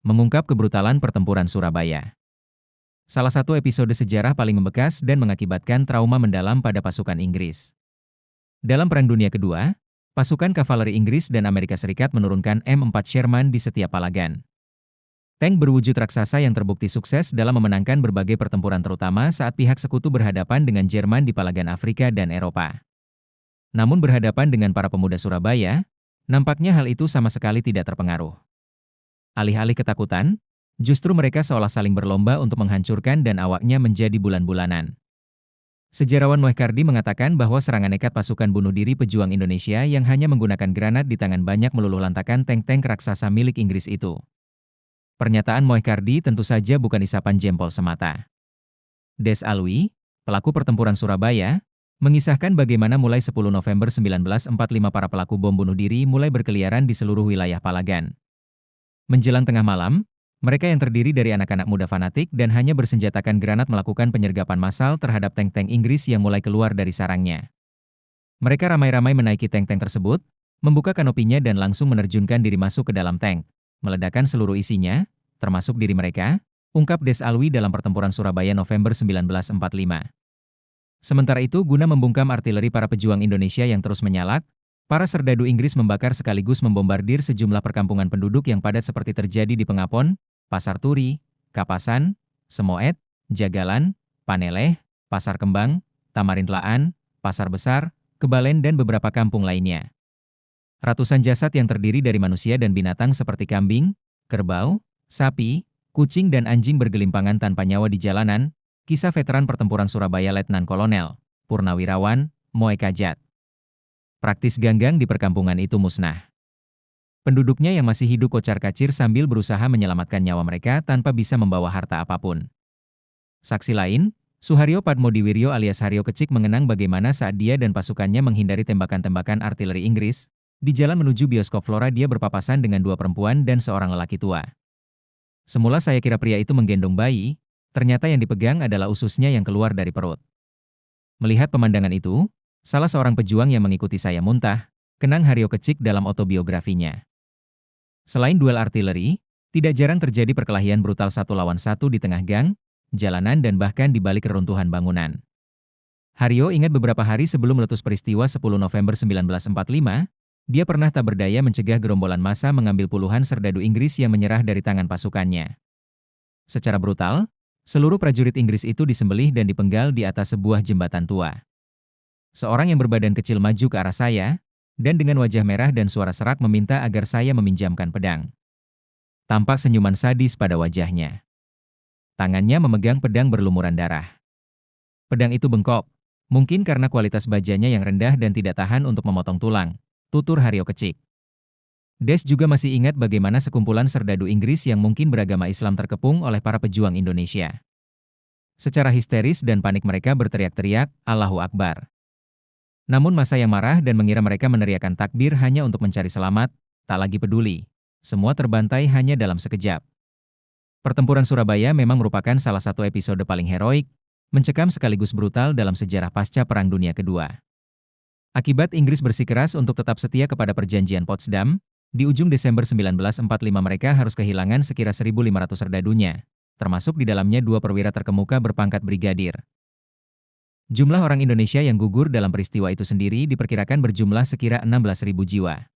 Mengungkap kebrutalan pertempuran Surabaya. Salah satu episode sejarah paling membekas dan mengakibatkan trauma mendalam pada pasukan Inggris. Dalam Perang Dunia Kedua, pasukan kavaleri Inggris dan Amerika Serikat menurunkan M4 Sherman di setiap palagan. Tank berwujud raksasa yang terbukti sukses dalam memenangkan berbagai pertempuran terutama saat pihak sekutu berhadapan dengan Jerman di palagan Afrika dan Eropa. Namun berhadapan dengan para pemuda Surabaya, nampaknya hal itu sama sekali tidak terpengaruh. Alih-alih ketakutan, justru mereka seolah saling berlomba untuk menghancurkan dan awaknya menjadi bulan-bulanan. Sejarawan Moekardi mengatakan bahwa serangan nekat pasukan bunuh diri pejuang Indonesia yang hanya menggunakan granat di tangan banyak meluluhlantakan tank-tank raksasa milik Inggris itu. Pernyataan Moekardi tentu saja bukan isapan jempol semata. Des Alwi, pelaku pertempuran Surabaya, mengisahkan bagaimana mulai 10 November 1945 para pelaku bom bunuh diri mulai berkeliaran di seluruh wilayah Palagan. Menjelang tengah malam, mereka yang terdiri dari anak-anak muda fanatik dan hanya bersenjatakan granat melakukan penyergapan massal terhadap tank-tank Inggris yang mulai keluar dari sarangnya. Mereka ramai-ramai menaiki tank-tank tersebut, membuka kanopinya dan langsung menerjunkan diri masuk ke dalam tank, meledakkan seluruh isinya, termasuk diri mereka, ungkap Des Alwi dalam pertempuran Surabaya November 1945. Sementara itu, guna membungkam artileri para pejuang Indonesia yang terus menyalak, para serdadu Inggris membakar sekaligus membombardir sejumlah perkampungan penduduk yang padat seperti terjadi di Pengapon, Pasar Turi, Kapasan, Semoet, Jagalan, Paneleh, Pasar Kembang, Tamarindlaan, Pasar Besar, Kebalen dan beberapa kampung lainnya. Ratusan jasad yang terdiri dari manusia dan binatang seperti kambing, kerbau, sapi, kucing dan anjing bergelimpangan tanpa nyawa di jalanan, kisah veteran pertempuran Surabaya Letnan Kolonel, Purnawirawan, Moe Kajat. Praktis ganggang di perkampungan itu musnah. Penduduknya yang masih hidup kocar-kacir sambil berusaha menyelamatkan nyawa mereka tanpa bisa membawa harta apapun. Saksi lain, Suharyo Padmodiwiryo alias Haryo Kecik mengenang bagaimana saat dia dan pasukannya menghindari tembakan-tembakan artileri Inggris, di jalan menuju bioskop Flora dia berpapasan dengan dua perempuan dan seorang lelaki tua. Semula saya kira pria itu menggendong bayi, ternyata yang dipegang adalah ususnya yang keluar dari perut. Melihat pemandangan itu, salah seorang pejuang yang mengikuti saya muntah, kenang Haryo Kecik dalam autobiografinya. Selain duel artileri, tidak jarang terjadi perkelahian brutal satu lawan satu di tengah gang, jalanan dan bahkan di balik reruntuhan bangunan. Haryo ingat beberapa hari sebelum meletus peristiwa 10 November 1945, dia pernah tak berdaya mencegah gerombolan massa mengambil puluhan serdadu Inggris yang menyerah dari tangan pasukannya. Secara brutal, seluruh prajurit Inggris itu disembelih dan dipenggal di atas sebuah jembatan tua. Seorang yang berbadan kecil maju ke arah saya, dan dengan wajah merah dan suara serak meminta agar saya meminjamkan pedang. Tampak senyuman sadis pada wajahnya. Tangannya memegang pedang berlumuran darah. Pedang itu bengkok, mungkin karena kualitas bajanya yang rendah dan tidak tahan untuk memotong tulang, tutur Haryo Kecik. Des juga masih ingat bagaimana sekumpulan serdadu Inggris yang mungkin beragama Islam terkepung oleh para pejuang Indonesia. Secara histeris dan panik mereka berteriak-teriak, Allahu Akbar. Namun massa yang marah dan mengira mereka meneriakkan takbir hanya untuk mencari selamat, tak lagi peduli. Semua terbantai hanya dalam sekejap. Pertempuran Surabaya memang merupakan salah satu episode paling heroik, mencekam sekaligus brutal dalam sejarah pasca Perang Dunia Kedua. Akibat Inggris bersikeras untuk tetap setia kepada perjanjian Potsdam, di ujung Desember 1945 mereka harus kehilangan sekira 1.500 serdadunya, termasuk di dalamnya dua perwira terkemuka berpangkat brigadir. Jumlah orang Indonesia yang gugur dalam peristiwa itu sendiri diperkirakan berjumlah sekira 16.000 jiwa.